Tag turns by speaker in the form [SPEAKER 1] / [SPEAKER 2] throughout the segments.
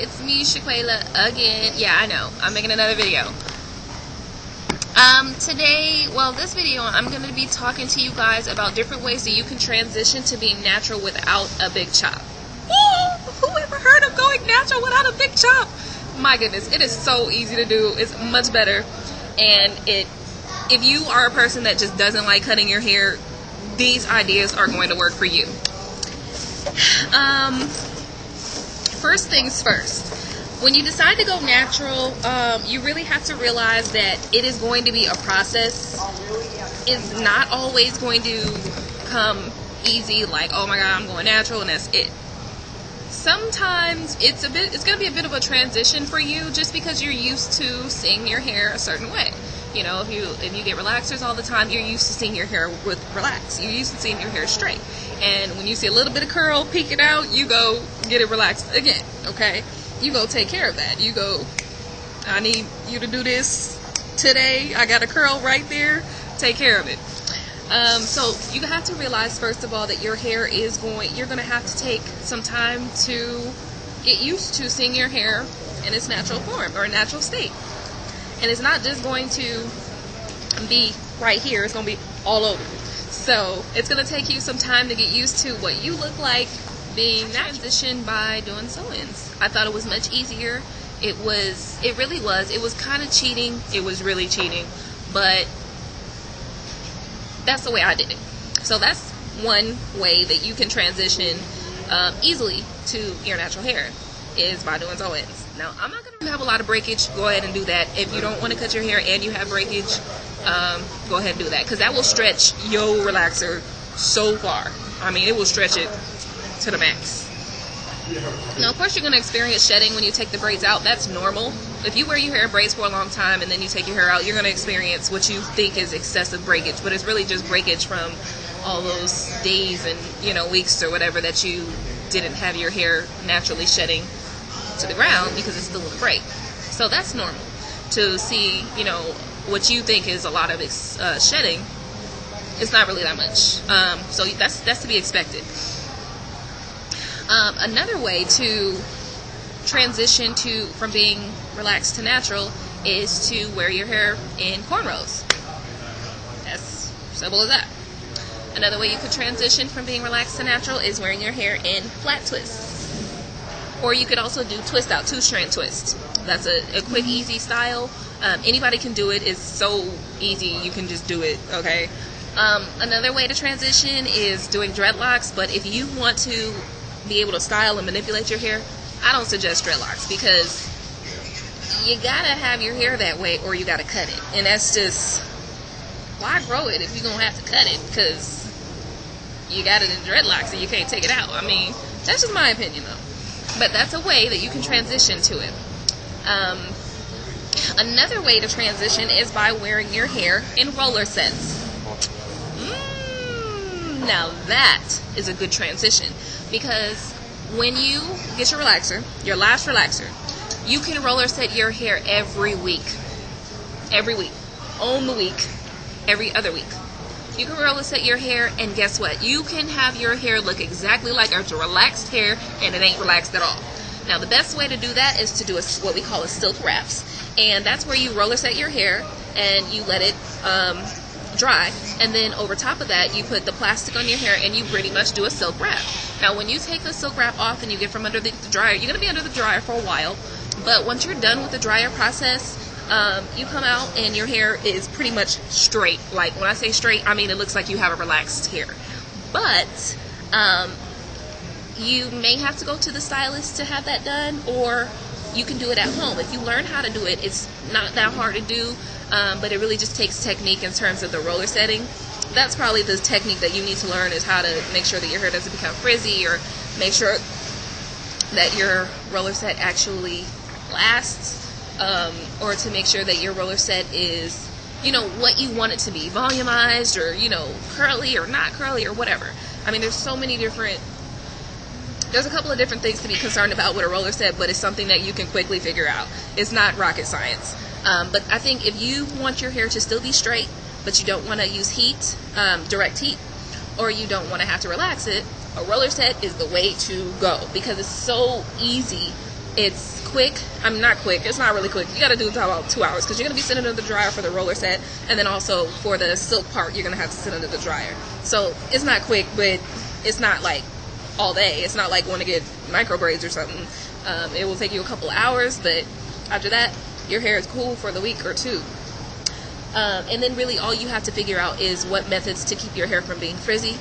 [SPEAKER 1] it's me, Shaqualah, again. Yeah, I know, I'm making another video. Today, well, this video, I'm going to be talking to you guys about different ways that you can transition to being natural without a big chop. Who ever heard of going natural without a big chop? My goodness, it is so easy to do. It's much better. And if you are a person that just doesn't like cutting your hair, these ideas are going to work for you. First things first. When you decide to go natural, you really have to realize that it is going to be a process. It's not always going to come easy, like, oh my god, I'm going natural and that's it. Sometimes it's going to be a bit of a transition for you, just because you're used to seeing your hair a certain way. You know, if you get relaxers all the time, you're used to seeing your hair with relax. You're used to seeing your hair straight. And when you see a little bit of curl peeking out, you go get it relaxed again, okay? You go take care of that. You go, I need you to do this today. I got a curl right there. Take care of it. So you have to realize, first of all, that your hair is you're going to have to take some time to get used to seeing your hair in its natural form or natural state. And it's not just going to be right here. It's going to be all over. So it's going to take you some time to get used to what you look like being transitioned by doing sew-ins. I thought it was much easier. It really was. It was kind of cheating. It was really cheating. But that's the way I did it. So that's one way that you can transition easily to your natural hair, is by doing sew-ins. Now, I'm not going to have a lot of breakage. Go ahead and do that. If you don't want to cut your hair and you have breakage, go ahead and do that, because that will stretch your relaxer so far. I mean, it will stretch it to the max. Now, of course, you're going to experience shedding when you take the braids out. That's normal. If you wear your hair in braids for a long time and then you take your hair out, you're going to experience what you think is excessive breakage, but it's really just breakage from all those days and, weeks or whatever that you didn't have your hair naturally shedding to the ground because it's still in the braid. So that's normal. To see, what you think is a lot of shedding, it's not really that much. So that's to be expected. Another way to transition from being relaxed to natural is to wear your hair in cornrows. As simple as that. Another way you could transition from being relaxed to natural is wearing your hair in flat twists. Or you could also do twist out, 2-strand twist. That's a quick, easy style. Anybody can do it. It's so easy. You can just do it, okay? Another way to transition is doing dreadlocks, but if you want to be able to style and manipulate your hair, I don't suggest dreadlocks, because you gotta have your hair that way or you gotta cut it. And that's just, why grow it if you're gonna have to cut it? Because you got it in dreadlocks and you can't take it out. I mean, that's just my opinion though. But that's a way that you can transition to it. Another way to transition is by wearing your hair in roller sets. Now that is a good transition, because when you get your relaxer, your last relaxer, you can roller set your hair every week. Every week. On the week. Every other week. You can roller set your hair, and guess what? You can have your hair look exactly like a relaxed hair, and it ain't relaxed at all. Now, the best way to do that is to do what we call a silk wraps. And that's where you roller set your hair, and you let it dry, and then over top of that you put the plastic on your hair and you pretty much do a silk wrap. Now when you take the silk wrap off and you get from under the dryer, you're going to be under the dryer for a while, but once you're done with the dryer process, you come out and your hair is pretty much straight. Like, when I say straight, I mean it looks like you have a relaxed hair. But you may have to go to the stylist to have that done, or you can do it at home. If you learn how to do it, it's not that hard to do. But it really just takes technique in terms of the roller setting. That's probably the technique that you need to learn, is how to make sure that your hair doesn't become frizzy, or make sure that your roller set actually lasts, or to make sure that your roller set is, what you want it to be, volumized, or, curly or not curly or whatever. I mean, there's a couple of different things to be concerned about with a roller set, but it's something that you can quickly figure out. It's not rocket science. But I think if you want your hair to still be straight, but you don't want to use heat, direct heat, or you don't want to have to relax it, a roller set is the way to go, because it's so easy It's quick. I'm not quick. It's not really quick. You got to do it about 2 hours because you're going to be sitting under the dryer for the roller set, and then also for the silk part, you're going to have to sit under the dryer. So it's not quick, but it's not like all day. It's not like going to get micro braids or something. It will take you a couple of hours, but after that, your hair is cool for the week or two. And then really all you have to figure out is what methods to keep your hair from being frizzy,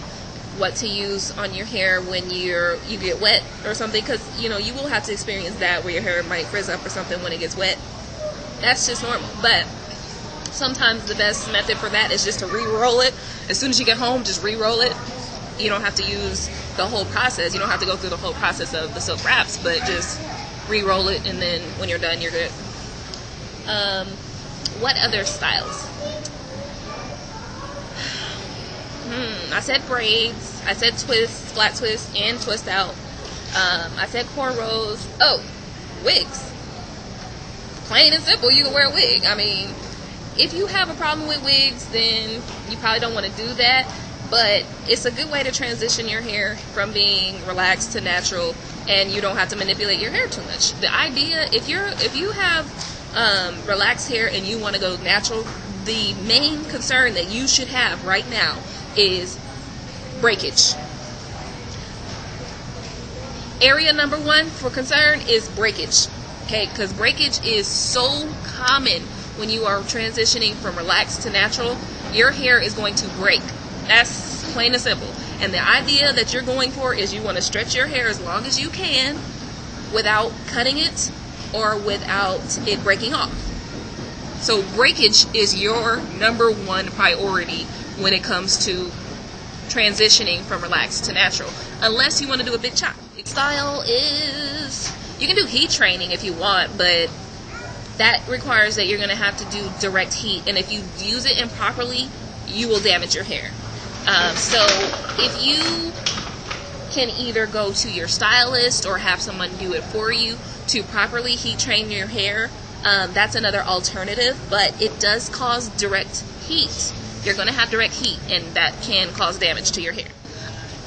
[SPEAKER 1] what to use on your hair when you get wet or something, because you know you will have to experience that where your hair might frizz up or something when it gets wet. That's just normal. But sometimes the best method for that is just to re-roll it. As soon as you get home, just re-roll it. You don't have to use the whole process. You don't have to go through the whole process of the silk wraps, but just re-roll it, and then when you're done, you're good. What other styles? I said braids, I said twists, flat twists, and twist out. I said cornrows. Oh, wigs. Plain and simple, you can wear a wig. I mean, if you have a problem with wigs, then you probably don't want to do that. But it's a good way to transition your hair from being relaxed to natural, and you don't have to manipulate your hair too much. The idea, if you have relaxed hair and you want to go natural, the main concern that you should have right now is breakage. Area number one for concern is breakage. Okay, because breakage is so common when you are transitioning from relaxed to natural. Your hair is going to break. That's plain and simple. And the idea that you're going for is you want to stretch your hair as long as you can without cutting it or without it breaking off. So breakage is your number one priority when it comes to transitioning from relaxed to natural, unless you want to do a big chop. Style is, you can do heat training if you want, but that requires that you're going to have to do direct heat, and if you use it improperly, you will damage your hair. So if you can either go to your stylist or have someone do it for you to properly heat train your hair, that's another alternative, but it does cause direct heat. You're going to have direct heat, and that can cause damage to your hair.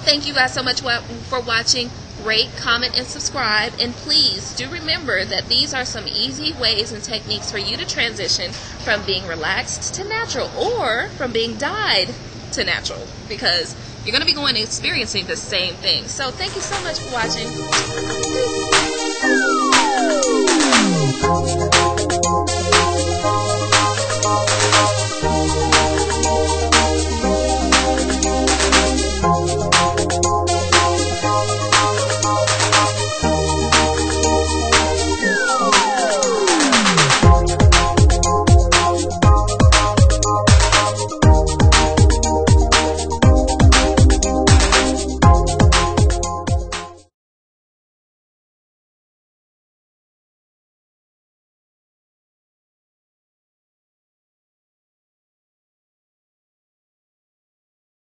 [SPEAKER 1] Thank you guys so much for watching. Rate, comment, and subscribe. And please do remember that these are some easy ways and techniques for you to transition from being relaxed to natural, or from being dyed to natural, because you're going to be going and experiencing the same thing. So thank you so much for watching.